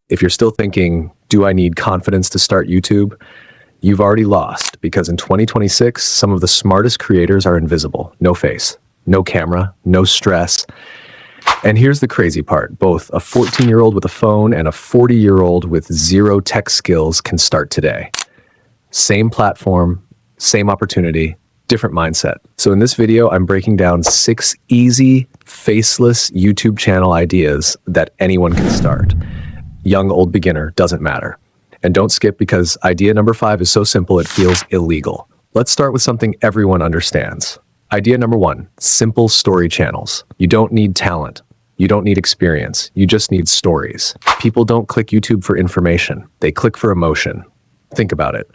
If you're still thinking, do I need confidence to start YouTube? You've already lost, because in 2026, some of the smartest creators are invisible. No face, no camera, no stress. And here's the crazy part. Both a 14-year-old with a phone and a 40-year-old with zero tech skills can start today. Same platform, same opportunity, different mindset. So in this video, I'm breaking down 6 easy, faceless YouTube channel ideas that anyone can start. Young, old, beginner, doesn't matter. And don't skip, because idea number 5 is so simple it feels illegal. Let's start with something everyone understands. Idea number 1, simple story channels. You don't need talent. You don't need experience. You just need stories. People don't click YouTube for information. They click for emotion. Think about it.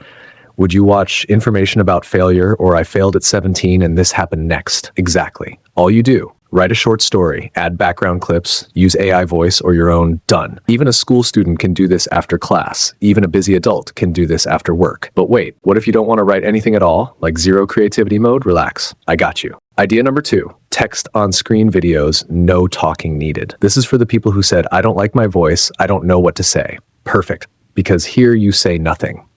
Would you watch information about failure or I failed at 17 and this happened next? Exactly. All you do, write a short story, add background clips, use AI voice or your own, done. Even a school student can do this after class. Even a busy adult can do this after work. But wait, what if you don't want to write anything at all? Like zero creativity mode? Relax. I got you. Idea number 2, text on screen videos, no talking needed. This is for the people who said, I don't like my voice, I don't know what to say. Perfect. Because here you say nothing.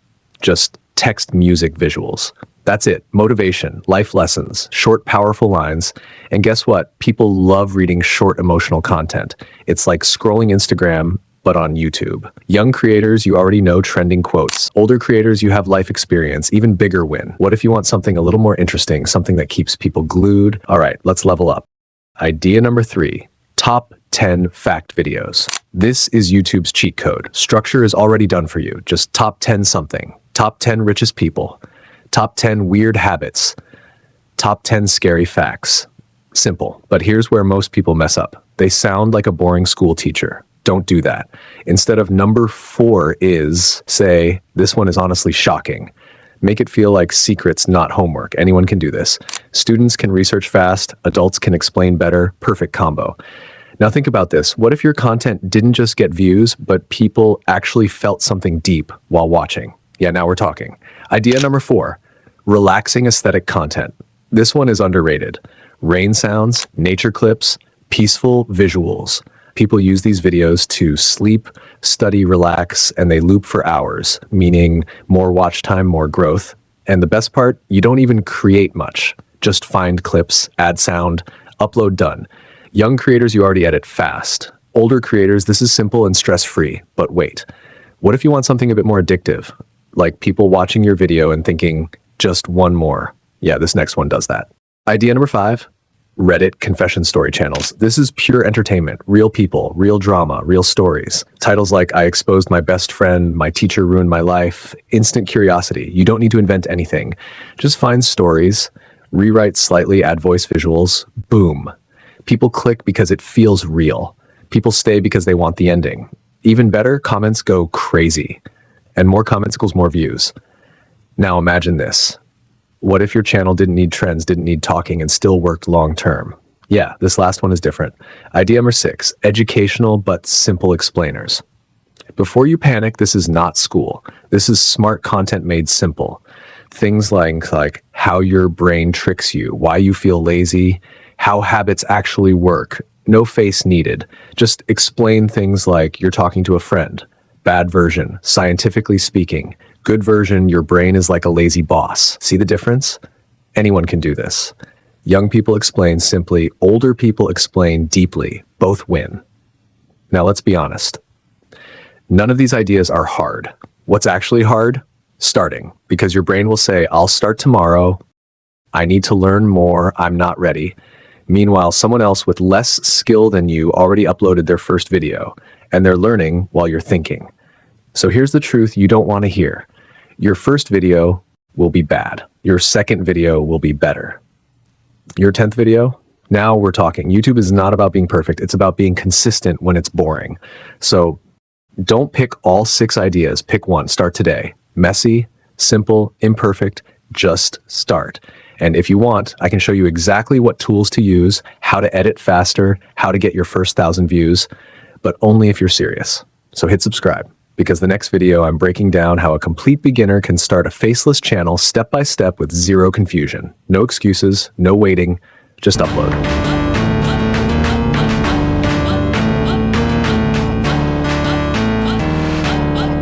Just text music visuals. That's it. Motivation, life lessons, short, powerful lines. And guess what? People love reading short emotional content. It's like scrolling Instagram, but on YouTube. Young creators, you already know trending quotes. Older creators, you have life experience. Even bigger win. What if you want something a little more interesting, something that keeps people glued? All right, let's level up. Idea number 3, top 10 fact videos. This is YouTube's cheat code. Structure is already done for you. Just top 10 something. Top 10 richest people. Top 10 weird habits. Top 10 scary facts. Simple, but here's where most people mess up. They sound like a boring school teacher. Don't do that. Instead of number 4 is, say, this one is honestly shocking. Make it feel like secrets, not homework. Anyone can do this. Students can research fast. Adults can explain better. Perfect combo. Now think about this. What if your content didn't just get views, but people actually felt something deep while watching? Yeah, now we're talking. Idea number 4, relaxing aesthetic content. This one is underrated. Rain sounds, nature clips, peaceful visuals. People use these videos to sleep, study, relax, and they loop for hours, meaning more watch time, more growth. And the best part, you don't even create much. Just find clips, add sound, upload, done. Young creators, you already edit fast. Older creators, this is simple and stress-free. But wait, what if you want something a bit more addictive? Like people watching your video and thinking, just one more. Yeah, this next one does that. Idea number 5, Reddit confession story channels. This is pure entertainment, real people, real drama, real stories. Titles like I exposed my best friend, my teacher ruined my life, instant curiosity. You don't need to invent anything. Just find stories, rewrite slightly, add voice visuals, boom. People click because it feels real. People stay because they want the ending. Even better, comments go crazy. And more comments equals more views. Now imagine this. What if your channel didn't need trends, didn't need talking, and still worked long term? Yeah, this last one is different. Idea number 6, educational but simple explainers. Before you panic, this is not school. This is smart content made simple. Things like how your brain tricks you, why you feel lazy, how habits actually work. No face needed. Just explain things like you're talking to a friend. Bad version, scientifically speaking. Good version, your brain is like a lazy boss. See the difference? Anyone can do this. Young people explain simply, older people explain deeply. Both win. Now let's be honest. None of these ideas are hard. What's actually hard? Starting. Because your brain will say, I'll start tomorrow. I need to learn more. I'm not ready. Meanwhile, someone else with less skill than you already uploaded their first video, and they're learning while you're thinking. So here's the truth you don't want to hear. Your first video will be bad. Your second video will be better. Your 10th video? Now we're talking. YouTube is not about being perfect. It's about being consistent when it's boring. So don't pick all 6 ideas. Pick one. Start today. Messy, simple, imperfect. Just start. And if you want, I can show you exactly what tools to use, how to edit faster, how to get your first 1,000 views, but only if you're serious. So hit subscribe, because the next video I'm breaking down how a complete beginner can start a faceless channel step by step with zero confusion. No excuses, no waiting, just upload.